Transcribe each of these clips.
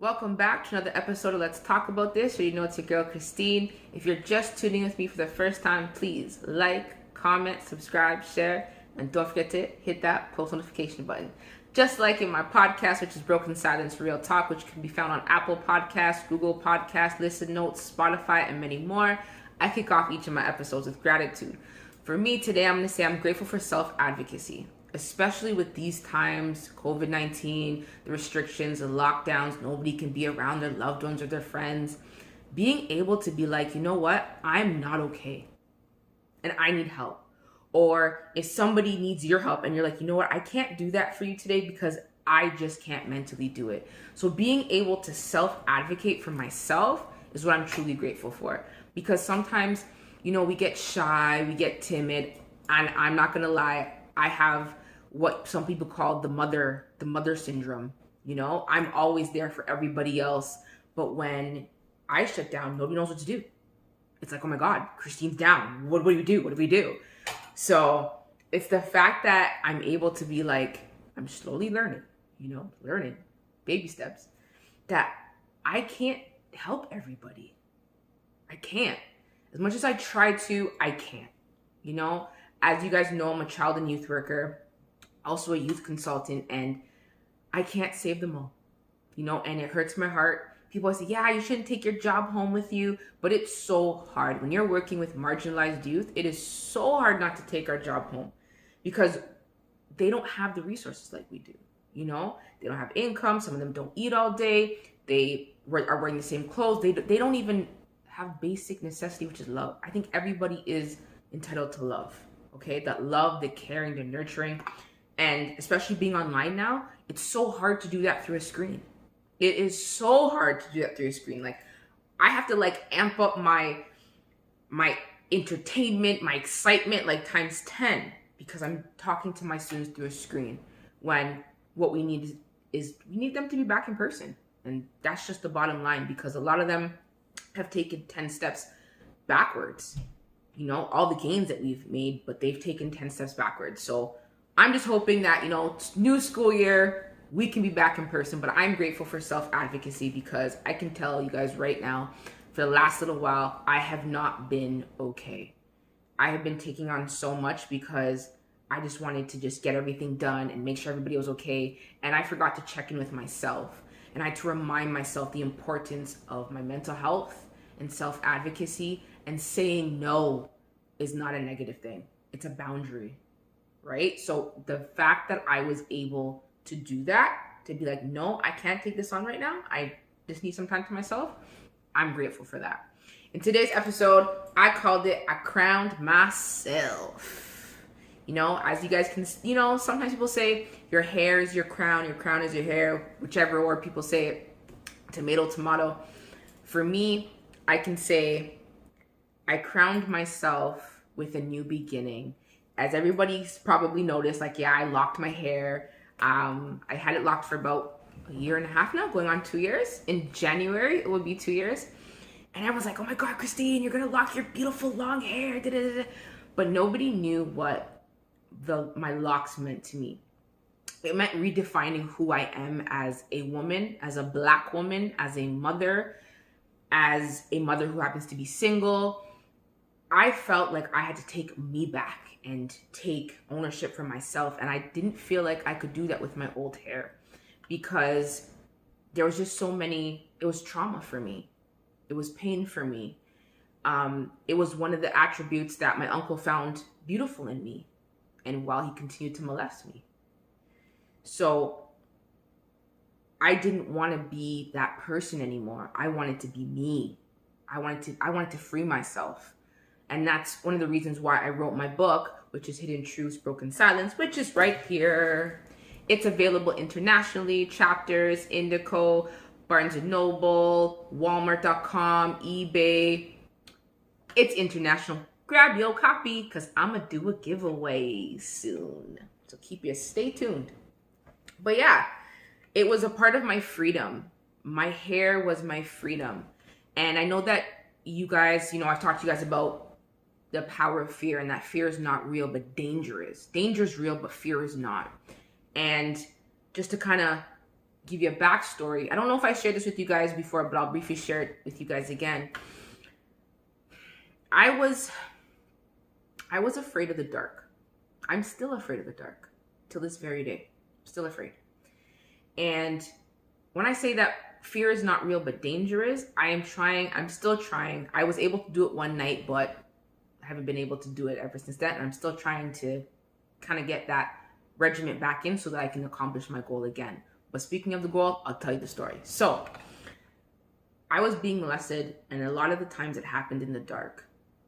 Welcome back to another episode of Let's Talk About This. So you know it's your girl Christine. If you're just tuning in with me for the first time, please like, comment, subscribe, share, and don't forget to hit that post notification button. Just like in my podcast, which is Broken Silence Real Talk, which can be found on Apple Podcasts, Google Podcasts, Listen Notes, Spotify, and many more. I kick off each of my episodes with gratitude. For me today, I'm going to say I'm grateful for self-advocacy. Especially with these times, COVID-19, the restrictions, the lockdowns, nobody can be around their loved ones or their friends. Being able to be like, you know what? I'm not okay and I need help. Or if somebody needs your help and you're like, you know what? I can't do that for you today because I just can't mentally do it. So being able to self-advocate for myself is what I'm truly grateful for. Because sometimes, we get shy, we get timid, and I'm not going to lie, I have what some people call the mother syndrome. I'm always there for everybody else, but when I shut down, nobody knows what to do. It's like, oh my God, Christine's down. What do we do? What do we do? So it's the fact that I'm able to be like, I'm slowly learning, learning baby steps, that I can't help everybody. I can't. As much as I try to, I can't. As you guys know, I'm a child and youth worker, also a youth consultant, and I can't save them all, and it hurts my heart. People say, yeah, you shouldn't take your job home with you, but it's so hard. When you're working with marginalized youth, it is so hard not to take our job home because they don't have the resources like we do, They don't have income. Some of them don't eat all day. They are wearing the same clothes. They don't even have basic necessity, which is love. I think everybody is entitled to love. Okay, that love, the caring, the nurturing, and especially being online now, it's so hard to do that through a screen. It is so hard to do that through a screen. Like, I have to amp up my entertainment, my excitement times 10 because I'm talking to my students through a screen when what we need is we need them to be back in person. And that's just the bottom line because a lot of them have taken 10 steps backwards. All the gains that we've made, but they've taken 10 steps backwards. So I'm just hoping that, new school year, we can be back in person. But I'm grateful for self-advocacy because I can tell you guys right now, for the last little while, I have not been okay. I have been taking on so much because I just wanted to just get everything done and make sure everybody was okay. And I forgot to check in with myself. And I had to remind myself the importance of my mental health and self-advocacy, and saying no is not a negative thing. It's a boundary, right? So the fact that I was able to do that, to be like, no, I can't take this on right now. I just need some time to myself. I'm grateful for that. In today's episode, I called it I Crowned Myself. As you guys can, sometimes people say your hair is your crown is your hair, whichever, or people say it, tomato. For me, I can say I crowned myself with a new beginning. As everybody's probably noticed, I locked my hair. I had it locked for about a year and a half now, going on 2 years. In January, it would be 2 years. And everyone's like, oh my God, Christine, you're going to lock your beautiful long hair. Da-da-da-da. But nobody knew what my locks meant to me. It meant redefining who I am as a woman, as a Black woman, as a mother who happens to be single. I felt like I had to take me back and take ownership for myself. And I didn't feel like I could do that with my old hair because there was just it was trauma for me. It was pain for me. It was one of the attributes that my uncle found beautiful in me, and while he continued to molest me. So I didn't want to be that person anymore. I wanted to be me. I wanted to free myself. And that's one of the reasons why I wrote my book, which is Hidden Truths, Broken Silence, which is right here. It's available internationally, Chapters, Indico, Barnes & Noble, Walmart.com, eBay. It's international. Grab your copy because I'm going to do a giveaway soon. So stay tuned. But yeah, it was a part of my freedom. My hair was my freedom. And I know that you guys, I've talked to you guys about the power of fear, and that fear is not real, but danger is. Danger is real, but fear is not. And just to kind of give you a backstory. I don't know if I shared this with you guys before, but I'll briefly share it with you guys again. I was afraid of the dark. I'm still afraid of the dark till this very day. I'm still afraid. And when I say that fear is not real but dangerous, I'm still trying. I was able to do it one night, but I haven't been able to do it ever since then. And I'm still trying to kind of get that regiment back in so that I can accomplish my goal again. But speaking of the goal, I'll tell you the story. So I was being molested, and a lot of the times it happened in the dark.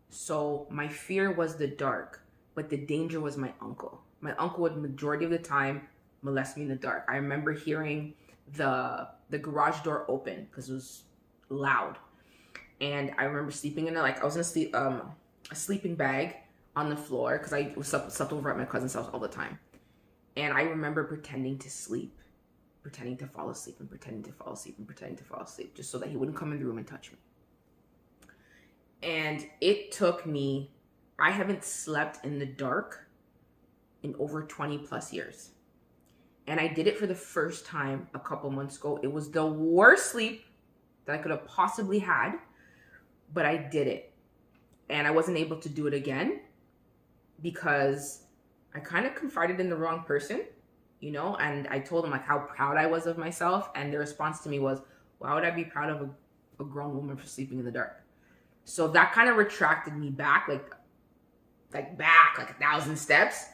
So my fear was the dark, but the danger was my uncle. My uncle would majority of the time molest me in the dark. I remember hearing the garage door open because it was loud. And I remember sleeping in I was in a sleeping bag on the floor because I slept over at my cousin's house all the time. And I remember pretending to sleep, pretending to fall asleep, and pretending to fall asleep, and pretending to fall asleep, just so that he wouldn't come in the room and touch me. And it took me, I haven't slept in the dark in over 20 plus years. And I did it for the first time a couple months ago. It was the worst sleep that I could have possibly had, but I did it. And I wasn't able to do it again because I kind of confided in the wrong person, and I told him how proud I was of myself. And the response to me was, why would I be proud of a grown woman for sleeping in the dark? So that kind of retracted me back, like 1,000 steps.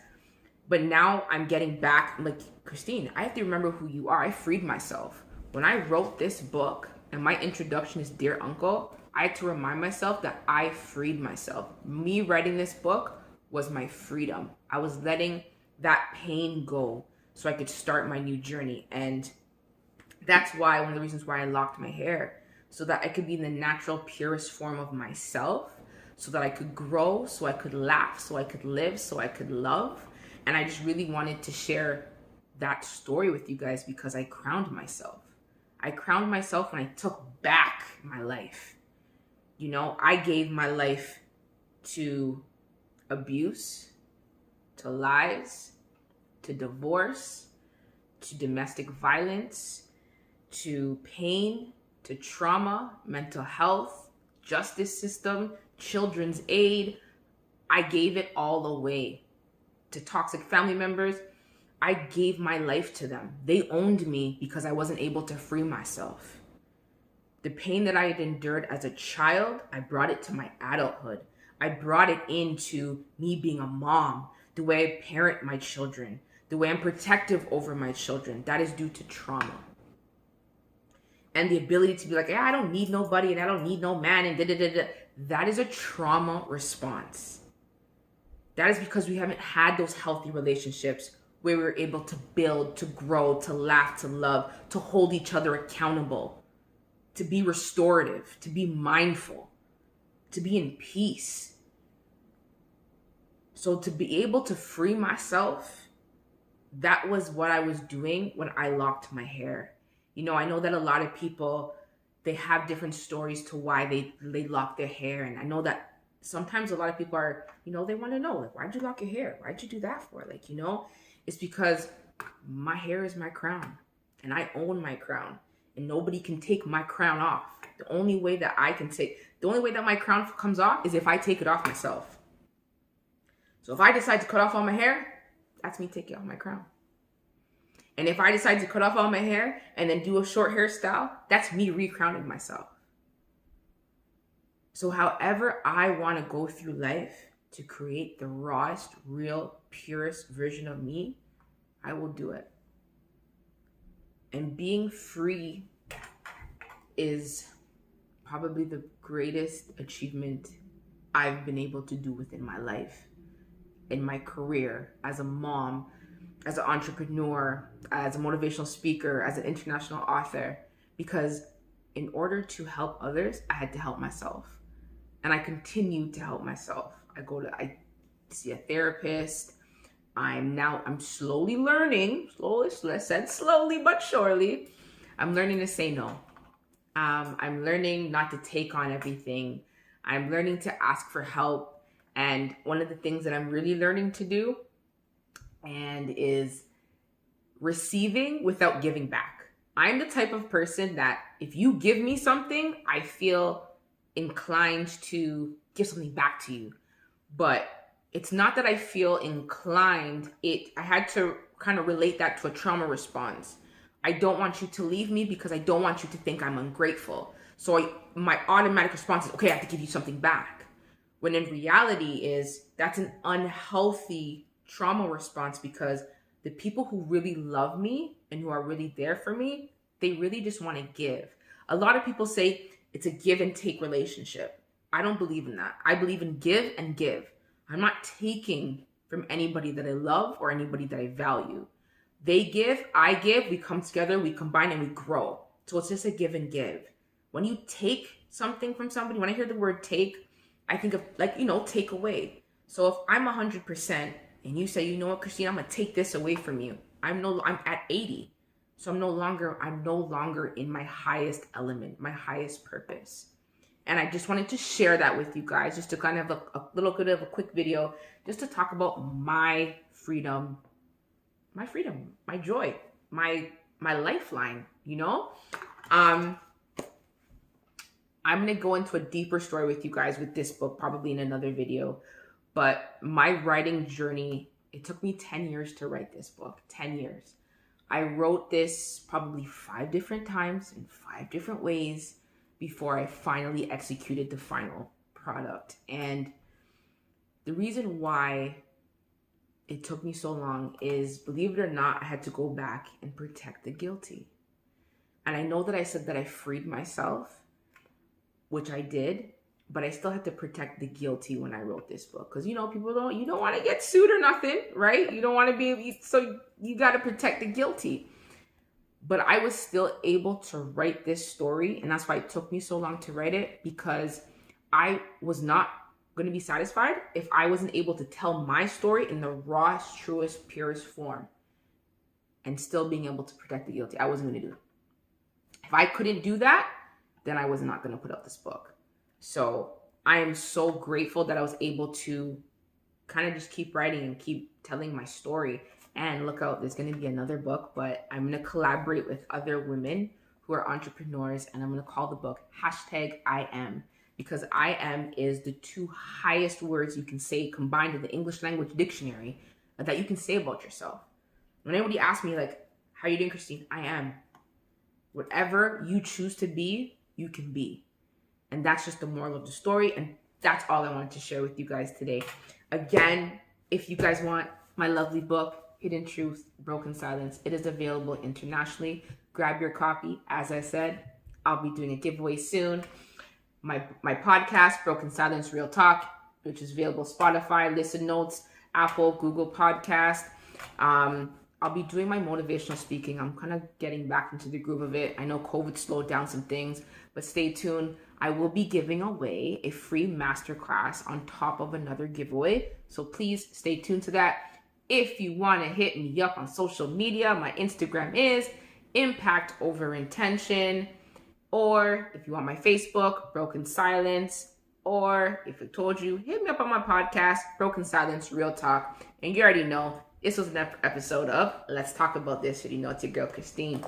But now I'm getting back. I'm like, Christine, I have to remember who you are. I freed myself. When I wrote this book and my introduction is Dear Uncle, I had to remind myself that I freed myself. Me writing this book was my freedom. I was letting that pain go so I could start my new journey. And that's why, one of the reasons why I locked my hair, so that I could be in the natural, purest form of myself, so that I could grow, so I could laugh, so I could live, so I could love. And I just really wanted to share that story with you guys because I crowned myself. I crowned myself when I took back my life. I gave my life to abuse, to lies, to divorce, to domestic violence, to pain, to trauma, mental health, justice system, children's aid. I gave it all away. To toxic family members, I gave my life to them. They owned me because I wasn't able to free myself. The pain that I had endured as a child, I brought it to my adulthood. I brought it into me being a mom, the way I parent my children, the way I'm protective over my children. That is due to trauma. And the ability to be like, I don't need nobody and I don't need no man and da-da-da-da. That is a trauma response. That is because we haven't had those healthy relationships where we were able to build, to grow, to laugh, to love, to hold each other accountable, to be restorative, to be mindful, to be in peace. So to be able to free myself, that was what I was doing when I locked my hair. I know that a lot of people, they have different stories to why they lock their hair. And I know that sometimes a lot of people are, they want to know, why'd you lock your hair? Why'd you do that for? It's because my hair is my crown and I own my crown and nobody can take my crown off. The only way that my crown comes off is if I take it off myself. So if I decide to cut off all my hair, that's me taking off my crown. And if I decide to cut off all my hair and then do a short hairstyle, that's me recrowning myself. So however I want to go through life to create the rawest, real, purest version of me, I will do it. And being free is probably the greatest achievement I've been able to do within my life, in my career, as a mom, as an entrepreneur, as a motivational speaker, as an international author. Because in order to help others, I had to help myself. And I continue to help myself. I see a therapist. I'm slowly learning, slowly but surely, I'm learning to say no. I'm learning not to take on everything. I'm learning to ask for help. And one of the things that I'm really learning to do is receiving without giving back. I'm the type of person that if you give me something, I feel inclined to give something back to you. But it's not that I feel inclined. I had to kind of relate that to a trauma response. I don't want you to leave me because I don't want you to think I'm ungrateful. So my automatic response is, okay, I have to give you something back. When in reality that's an unhealthy trauma response, because the people who really love me and who are really there for me, they really just want to give. A lot of people say it's a give and take relationship. I don't believe in that. I believe in give and give. I'm not taking from anybody that I love or anybody that I value. They give, I give, we come together, we combine, and we grow. So it's just a give and give. When you take something from somebody, when I hear the word take, I think of take away. So if I'm 100% and you say, you know what, Christine, I'm gonna take this away from you. I'm at 80. So I'm no longer in my highest element, my highest purpose. And I just wanted to share that with you guys, just to kind of a little bit of a quick video, just to talk about my freedom, my joy, my lifeline, I'm going to go into a deeper story with you guys with this book, probably in another video. But my writing journey, it took me 10 years to write this book, 10 years. I wrote this probably 5 different times in 5 different ways before I finally executed the final product. And the reason why it took me so long is, believe it or not, I had to go back and protect the guilty. And I know that I said that I freed myself, which I did, but I still had to protect the guilty when I wrote this book. Because, you don't want to get sued or nothing, right? You don't want to be, so you got to protect the guilty. But I was still able to write this story, and that's why it took me so long to write it, because I was not going to be satisfied if I wasn't able to tell my story in the rawest, truest, purest form and still being able to protect the guilty. I wasn't going to do it. If I couldn't do that, then I was not going to put out this book. So I am so grateful that I was able to kind of just keep writing and keep telling my story. And look out, there's going to be another book, but I'm going to collaborate with other women who are entrepreneurs, and I'm going to call the book #I am, because I am is the 2 highest words you can say combined in the English language dictionary that you can say about yourself. When anybody asks me, like, how are you doing, Christine? I am. Whatever you choose to be, you can be. And that's just the moral of the story, and that's all I wanted to share with you guys today. Again, if you guys want my lovely book, Hidden Truth, Broken Silence, it is available internationally. Grab your copy. As I said, I'll be doing a giveaway soon. My podcast, Broken Silence Real Talk, which is available Spotify, Listen Notes, Apple, Google Podcast. I'll be doing my motivational speaking. I'm kind of getting back into the groove of it. I know COVID slowed down some things, but stay tuned. I will be giving away a free masterclass on top of another giveaway. So please stay tuned to that. If you want to hit me up on social media, my Instagram is Impact Over Intention. Or if you want my Facebook, Broken Silence. Or if I told you, hit me up on my podcast, Broken Silence Real Talk. And you already know, this was an episode of Let's Talk About This. You know, it's your girl, Christine.